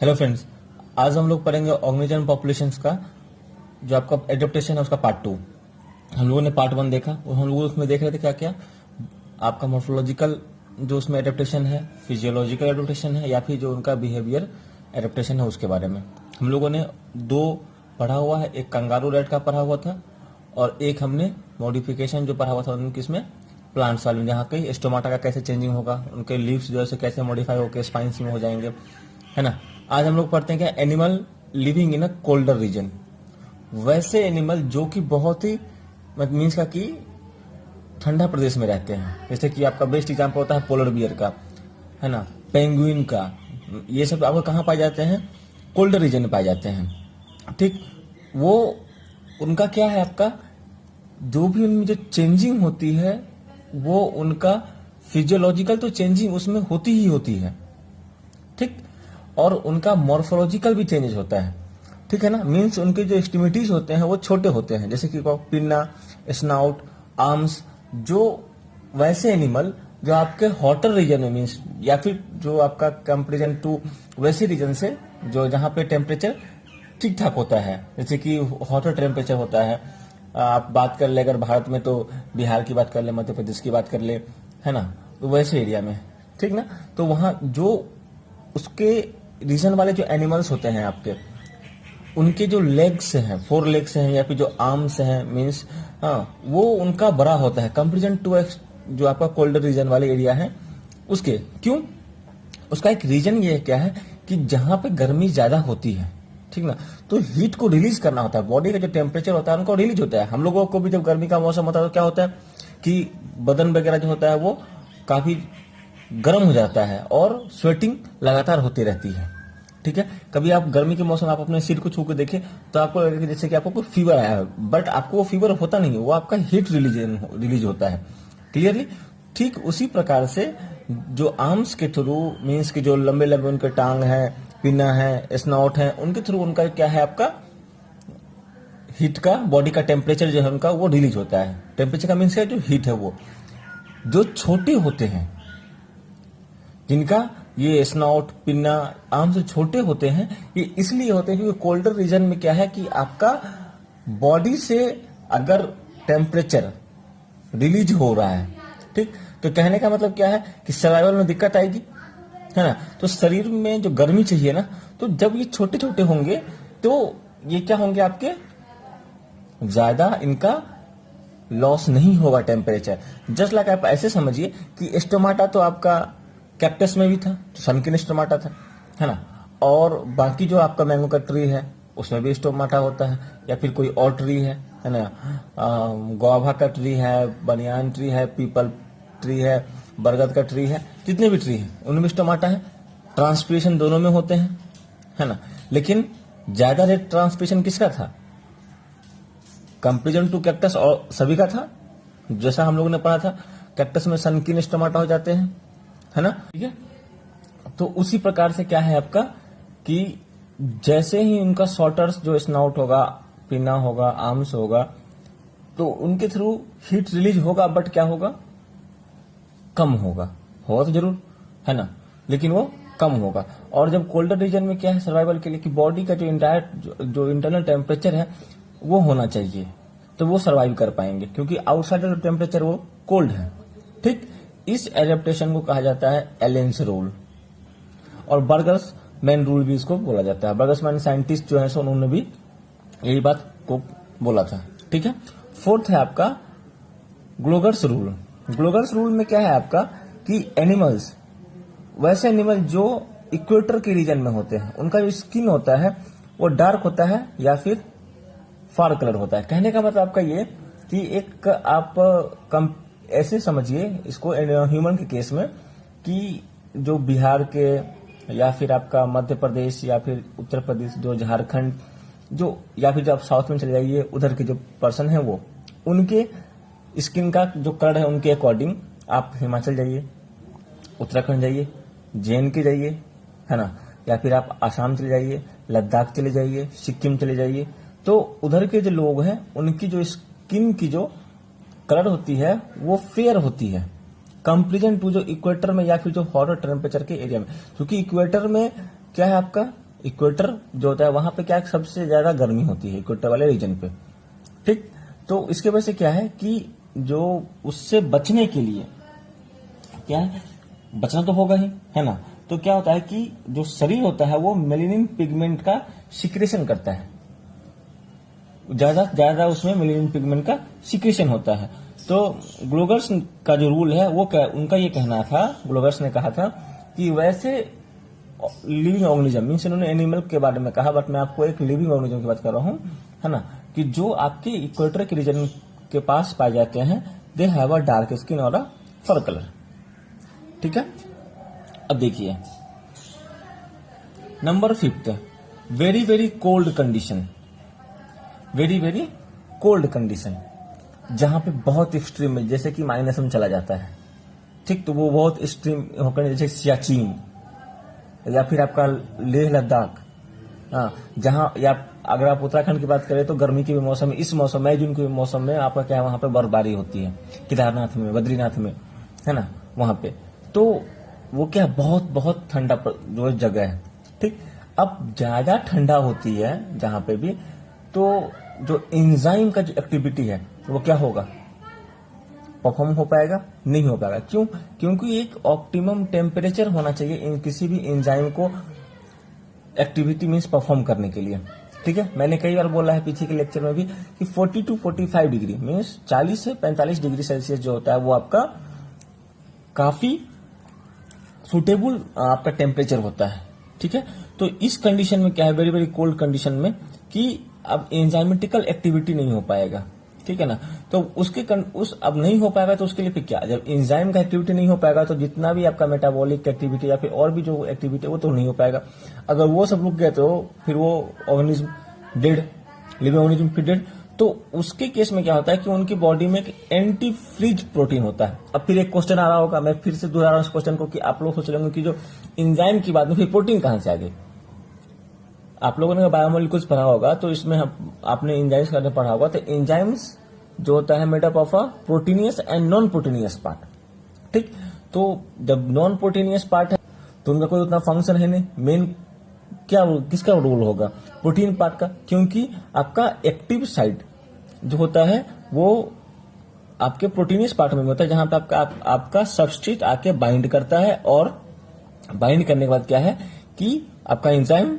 Hello friends, आज हम लोग पढ़ेंगे ऑर्गेनिज्म पॉपुलेशंस का जो आपका एडेप्टेशन है उसका पार्ट 2। हम लोगों ने पार्ट 1 देखा और हम लोग उसमें देख रहे थे क्या क्या आपका मॉर्फोलॉजिकल जो उसमें एडेप्टेशन है, फिजियोलॉजिकल एडेप्टेशन है या फिर जो उनका बिहेवियर एडेप्टेशन है उसके बारे में हम लोगों ने दो पढ़ा हुआ है। एक कंगारू रैट का पढ़ा हुआ था और एक हमने मॉडिफिकेशन जो पढ़ा हुआ था उनकी इसमें प्लांट्स वाले में, जहाँ कहीं स्टोमाटा का कैसे चेंजिंग होगा, उनके लीव्स जो है कैसे मॉडिफाई होकर स्पाइन्स में हो जाएंगे, है ना। आज हम लोग पढ़ते हैं क्या animal living in a colder region. वैसे एनिमल जो कि बहुत ही मीन्स का कि ठंडा प्रदेश में रहते हैं, जैसे कि आपका बेस्ट एग्जाम्पल होता है पोलर बियर का, है ना, पेंगुइन का। ये सब आपको कहाँ पाए जाते हैं? कोल्डर रीजन में पाए जाते हैं। ठीक, वो उनका क्या है आपका जो भी उनमें जो चेंजिंग होती है वो उनका फिजियोलॉजिकल तो चेंजिंग उसमें होती ही होती है, ठीक, और उनका मॉर्फोलॉजिकल भी चेंजेस होता है, ठीक है ना। मीन्स उनके जो एक्सट्रीमिटीज होते हैं वो छोटे होते हैं, जैसे कि पिन्ना, स्नाउट, आर्म्स। जो वैसे एनिमल जो आपके हॉटर रीजन में मीन्स या फिर जो आपका कंपेरिजन टू वैसे रीजन से जो जहाँ पे टेम्परेचर ठीक ठाक होता है, जैसे कि हॉटर टेम्परेचर होता है। आप बात कर ले अगर भारत में तो बिहार की बात कर ले, मध्य प्रदेश की बात कर ले, है ना, तो वैसे एरिया में, ठीक ना। तो वहाँ जो उसके रीजन वाले जो एनिमल्स होते हैं आपके, उनके जो लेग्स हैं, 4 लेग्स हैं या फिर जो आर्म्स हैं मीन्स, हाँ, वो उनका बड़ा होता है कंपेरिजन टू जो आपका कोल्डर रीजन वाले एरिया है उसके। क्यों? उसका एक रीजन ये क्या है कि जहां पे गर्मी ज्यादा होती है, ठीक ना, तो हीट को रिलीज करना होता है। बॉडी का जो टेम्परेचर होता है उनको रिलीज होता है। हम लोगों को भी जब गर्मी का मौसम होता है तो क्या होता है कि बदन वगैरह जो होता है वो काफी गर्म हो जाता है और स्वेटिंग लगातार होती रहती है, ठीक है। कभी आप गर्मी के मौसम आप अपने सिर को छू के देखें तो आपको लगेगा जैसे कि आपको कोई फीवर आया है, बट आपको वो फीवर होता नहीं है, वो आपका हीट रिलीज होता है, क्लियरली। ठीक उसी प्रकार से जो आर्म्स के थ्रू मीन्स के जो लंबे लंबे उनके टांग है, पिना है, स्नॉट है, उनके थ्रू उनका क्या है आपका हीट का, बॉडी का टेम्परेचर जो है उनका वो रिलीज होता है। टेम्परेचर का मीन्स है जो हीट है वो। जो छोटे होते हैं जिनका ये स्नॉट, पिन्ना आर्म से छोटे होते हैं, ये इसलिए होते हैं क्योंकि कोल्डर रीजन में क्या है कि आपका बॉडी से अगर टेम्परेचर रिलीज हो रहा है, ठीक, तो कहने का मतलब क्या है कि सर्वाइवल में दिक्कत आएगी, है ना। तो शरीर में जो गर्मी चाहिए ना, तो जब ये छोटे छोटे होंगे तो ये क्या होंगे आपके, ज्यादा इनका लॉस नहीं होगा टेम्परेचर। जस्ट लाइक आप ऐसे समझिए कि स्टोमाटा तो आपका कैक्टस में भी था, तो सनकिन स्टोमाटा था, है ना। और बाकी जो आपका मैंगो का ट्री है उसमें भी स्टोमाटा होता है, या फिर कोई और ट्री है ना, गुआवा का ट्री है, बनियान ट्री है, पीपल ट्री है, बरगद का ट्री है, जितने भी ट्री हैं उनमें भी स्टोमाटा है। ट्रांसपीरेशन दोनों में होते हैं, है ना। लेकिन ज्यादा रेट ट्रांसपीरेशन किसका था? कंपेरिजन टू कैक्टस और सभी का था। जैसा हम लोगों ने पढ़ा था कैक्टस में सनकिन स्टोमाटा हो जाते हैं, है ना, ठीक है। तो उसी प्रकार से क्या है आपका कि जैसे ही उनका शॉर्टर्स जो स्नाउट होगा, पिना होगा, आर्म्स होगा, तो उनके थ्रू हीट रिलीज होगा, बट क्या होगा, कम होगा तो जरूर, है ना, लेकिन वो कम होगा। और जब कोल्डर रीजन में क्या है सर्वाइवल के लिए कि बॉडी का जो इंटरनल टेम्परेचर है वो होना चाहिए, तो वो सर्वाइव कर पाएंगे, क्योंकि आउटसाइड का टेम्परेचर वो कोल्ड है, ठीक। इस एडेप्टेशन को कहा जाता है एलेंस रूल, और बर्गर्स मैन रूल भी इसको बोला जाता है। बर्गर्स मैन साइंटिस्ट जो है सो उन्होंने भी यही बात को बोला था, ठीक है। फोर्थ है आपका ग्लोगर्स रूल। ग्लोगर्स रूल में क्या है आपका कि एनिमल्स, वैसे एनिमल जो इक्वेटर के रीजन में होते हैं उनका जो स्किन होता है वो डार्क होता है या फिर फार कलर होता है। कहने का मतलब आपका ये कि एक आप ऐसे समझिए इसको ह्यूमन के केस में कि जो बिहार के या फिर आपका मध्य प्रदेश या फिर उत्तर प्रदेश, जो झारखंड, जो या फिर जो आप साउथ में चले जाइए उधर के जो पर्सन है वो, उनके स्किन का जो कलर है उनके अकॉर्डिंग आप हिमाचल जाइए, उत्तराखंड जाइए, JNK जाइए, है ना, या फिर आप आसाम चले जाइए, लद्दाख चले जाइए, सिक्किम चले जाइए, तो उधर के जो लोग हैं उनकी जो स्किन की जो कलर होती है वो फेयर होती है कंपेरिजन टू जो इक्वेटर में या फिर जो हॉटर टेम्परेचर के एरिया में। क्योंकि इक्वेटर में क्या है आपका इक्वेटर जो होता है वहां पे क्या सबसे ज्यादा गर्मी होती है इक्वेटर वाले रीजन पे। ठीक, तो इसके वजह से क्या है कि जो उससे बचने के लिए क्या है, बचना तो होगा ही, है ना। तो क्या होता है कि जो शरीर होता है वो मेलेनिन पिगमेंट का सिक्रेशन करता है, ज्यादा उसमें मेलेनिन पिगमेंट का सिक्रेशन होता है। तो ग्लोगर्स का जो रूल है वो उनका ये कहना था, ग्लोगर्स ने कहा था कि वैसे लिविंग ऑर्गेनिज्म मीन्स इन्होंने एनिमल के बारे में कहा, बट मैं आपको एक लिविंग ऑर्गेनिज्म की बात कर रहा हूं, है ना, कि जो आपके इक्वेटर के रीजन के पास पाए जाते हैं, they have a dark skin और अ फर कलर। ठीक है, अब देखिए number 5, very very cold condition. Very very cold condition जहां पे बहुत एक्सट्रीम है, जैसे कि माइनस में चला जाता है। ठीक, तो वो बहुत एक्सट्रीम होकर जैसे सियाचिन या फिर आपका लेह लद्दाख, हाँ, जहां या अगर आप उत्तराखंड की बात करें तो गर्मी के भी मौसम में, इस मौसम मई जून के मौसम में आपका क्या है वहां पे बर्फबारी होती है, केदारनाथ में, बद्रीनाथ में, है ना, वहां पे। तो वो क्या बहुत बहुत ठंडा जो जगह है। ठीक, अब ज्यादा ठंडा होती है जहां पे भी, तो जो एंजाइम का जो एक्टिविटी है वो क्या होगा, परफॉर्म हो पाएगा, नहीं हो पाएगा। क्यों? क्योंकि एक ऑप्टिमम टेम्परेचर होना चाहिए इन किसी भी एंजाइम को एक्टिविटी मीन्स परफॉर्म करने के लिए। ठीक है, मैंने कई बार बोला है पीछे के लेक्चर में भी कि 40 to 45 डिग्री मीन्स 40 से 45 डिग्री सेल्सियस जो होता है वो आपका काफी सुटेबल आपका टेम्परेचर होता है। ठीक है, तो इस कंडीशन में क्या है, वेरी वेरी कोल्ड कंडीशन में, कि अब एंजाइमेटिकल एक्टिविटी नहीं हो पाएगा। ठीक है ना, तो उस अब नहीं हो पाएगा तो उसके लिए फिर क्या, जब एंजाइम का एक्टिविटी नहीं हो पाएगा तो जितना भी आपका मेटाबॉलिक एक्टिविटी या फिर और भी जो एक्टिविटी वो तो नहीं हो पाएगा। अगर वो सब रुक गए तो फिर वो ऑर्गेनिज्म डेड, लिविंग ऑर्गेनिज्म फिर डेड। तो उसके केस में क्या होता है कि उनकी बॉडी में एक एंटी फ्रीज प्रोटीन होता है। अब फिर एक क्वेश्चन आ रहा होगा, मैं फिर से दोहरा रहा हूं इस क्वेश्चन को, कि आप लोग सोच लेंगे कि जो एंजाइम की बात में फिर प्रोटीन कहां से आ गई। आप लोगों ने बायोमोलिक्यूल्स पढ़ा होगा तो इसमें आपने एंजाइम्स का पढ़ा होगा, तो एंजाइम्स जो होता है made up of a proteinaceous and non proteinaceous part. ठीक, तो जब नॉन प्रोटीनियस पार्ट है तो उनका कोई उतना फंक्शन है नहीं। मेन क्या किसका रोल होगा, प्रोटीन पार्ट का, क्योंकि आपका एक्टिव साइड जो होता है वो आपके प्रोटीनियस पार्ट में होता है, जहां पे आपका सबस्ट्रेट आके बाइंड करता है, और बाइंड करने के बाद क्या है कि आपका एंजाइम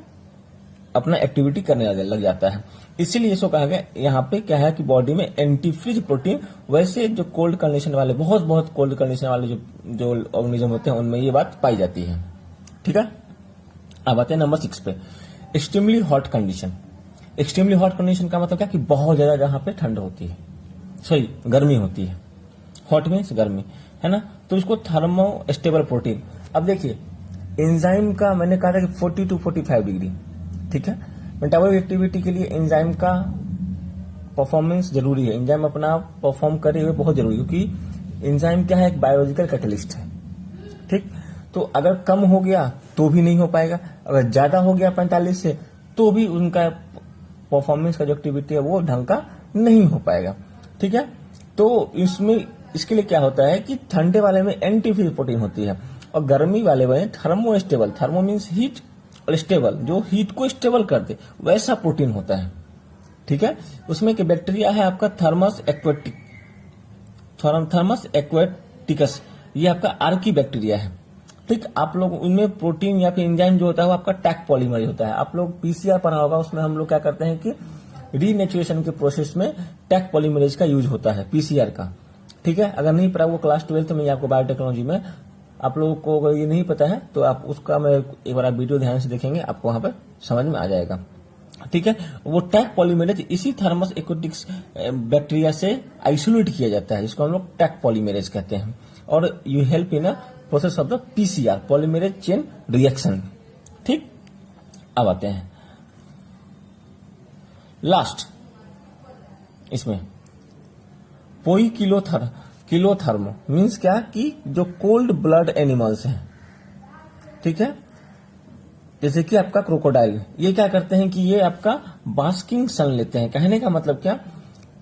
अपना एक्टिविटी करने लग जाता है। इसीलिए इसको कहा गया, यहाँ पे क्या है कि बॉडी में एंटी फ्रीज प्रोटीन, वैसे जो कोल्ड कंडीशन वाले, बहुत बहुत कोल्ड कंडीशन वाले जो ऑर्गेनिज्म होते हैं उनमें ये बात पाई जाती है। ठीक है, अब आते हैं नंबर 6 पे, extremely hot condition. Extremely hot condition का मतलब क्या कि बहुत ज्यादा जहां पे ठंड होती है, सॉरी गर्मी होती है, हॉट मीन्स गर्मी, है ना, तो इसको थर्मो स्टेबल प्रोटीन। अब देखिए एंजाइम का मैंने कहा था कि 40 to 45 डिग्री, ठीक है, मेटाबॉलिक एक्टिविटी के लिए एंजाइम का परफॉर्मेंस जरूरी है, एंजाइम अपना परफॉर्म करे हुए बहुत जरूरी है, क्योंकि एंजाइम क्या है, एक बायोलॉजिकल कैटलिस्ट है। ठीक, तो अगर कम हो गया तो भी नहीं हो पाएगा, अगर ज्यादा हो गया 45 से तो भी उनका परफॉर्मेंस का जो एक्टिविटी है वो ढंग का नहीं हो पाएगा। ठीक है, तो इसमें इसके लिए क्या होता है कि ठंडे वाले में एंटीफ्रीज प्रोटीन होती है, और गर्मी वाले में थर्मोस्टेबल, थर्मो मीन्स हीट और स्टेबल, जो हीट को स्टेबल कर दे वैसा प्रोटीन होता है। ठीक है, उसमें के बैक्टीरिया है आपका थर्मस एक्वेटिकस, ये आपका आर्की बैक्टीरिया है। ठीक, आप लोग उनमें प्रोटीन या फिर एंजाइम जो होता है वो आपका टैक पॉलीमरेज होता है। आप लोग पीसीआर पढ़ा होगा, उसमें हम लोग क्या करते हैं कि रीनेचुरेशन के प्रोसेस में टैक पॉलीमरेज का यूज होता है, पीसीआर का। ठीक है, अगर नहीं पढ़ा वो क्लास 12th में आपको बायोटेक्नोलॉजी में, आप लोगों को अगर ये नहीं पता है तो आप उसका मैं एक बार आप वीडियो ध्यान से देखेंगे, आपको वहां पर समझ में आ जाएगा। ठीक है, वो टैक पॉलीमरेज इसी थर्मस एक्वेटिक्स बैक्टीरिया से आइसोलेट किया जाता है, जिसको हम लोग टैक पॉलीमरेज कहते हैं, और you help in a process of the PCR, polymerase chain reaction. ठीक, अब आते हैं लास्ट, इसमें पोई किलोथर्मो मीन्स क्या कि जो कोल्ड ब्लड एनिमल्स हैं, ठीक है, जैसे कि आपका क्रोकोडाइल, ये क्या करते हैं कि ये आपका बास्किंग सन लेते हैं। कहने का मतलब क्या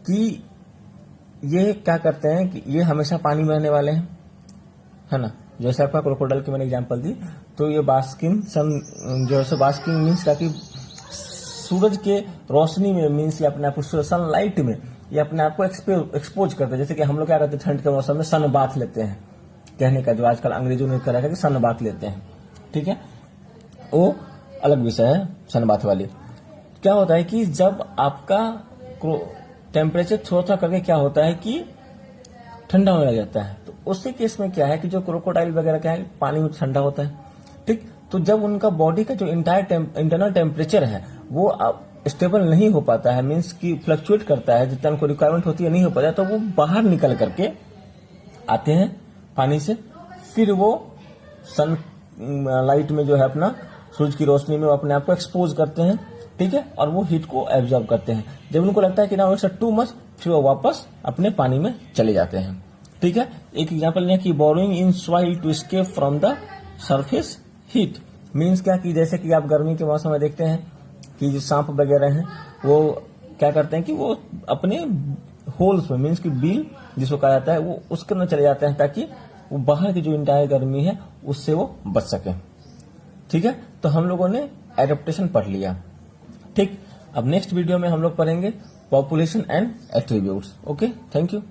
कि ये क्या करते हैं कि ये हमेशा पानी में रहने वाले हैं, है ना, जैसे आपका क्रोकोडाइल की मैंने एग्जांपल दी, तो ये बास्किंग सन जो है बास्किंग मीन्स ताकि सूरज के रोशनी में मीन्स ये अपने आप को सनलाइट में ये अपने आप को एक्सपोज करते हैं। जैसे कि हम लोग क्या करते हैं ठंड के मौसम में सन बाथ लेते हैं, कहने का जो आजकल अंग्रेजों ने करा है कि सन बाथ लेते हैं, ठीक है, वो अलग विषय है सन बाथ वाली। क्या होता है कि जब आपका टेम्परेचर थोड़ा करके क्या होता है कि ठंडा होने लग जाता है, तो उसी केस में क्या है कि जो क्रोकोडाइल वगैरह क्या है पानी में ठंडा होता है, ठीक। तो जब उनका बॉडी का जो इंटरनल टेम्परेचर है वो स्टेबल नहीं हो पाता है, मीन्स कि फ्लक्चुएट करता है, जितना उनको रिक्वायरमेंट होती है नहीं हो पाता है, तो वो बाहर निकल करके आते हैं पानी से, फिर वो सन लाइट में जो है अपना सूरज की रोशनी में वो अपने आप को एक्सपोज करते हैं, ठीक है, और वो हीट को एब्जॉर्ब करते हैं। जब उनको लगता है कि ना इट्स टू मच, फिर वो वापस अपने पानी में चले जाते हैं, ठीक है। एक एग्जांपल लें कि burrowing in soil to escape from the surface heat, means क्या कि जैसे कि आप गर्मी के मौसम में देखते हैं कि जो सांप वगैरह हैं वो क्या करते हैं कि वो अपने होल्स में मीन्स कि बिल जिसको कहा जाता है वो उसके अंदर चले जाते हैं ताकि वो बाहर की जो इंटायर गर्मी है उससे वो बच सके, ठीक है। तो हम लोगों ने एडेप्टेशन पढ़ लिया, ठीक। अब नेक्स्ट वीडियो में हम लोग पढ़ेंगे population and attributes. Okay, thank you.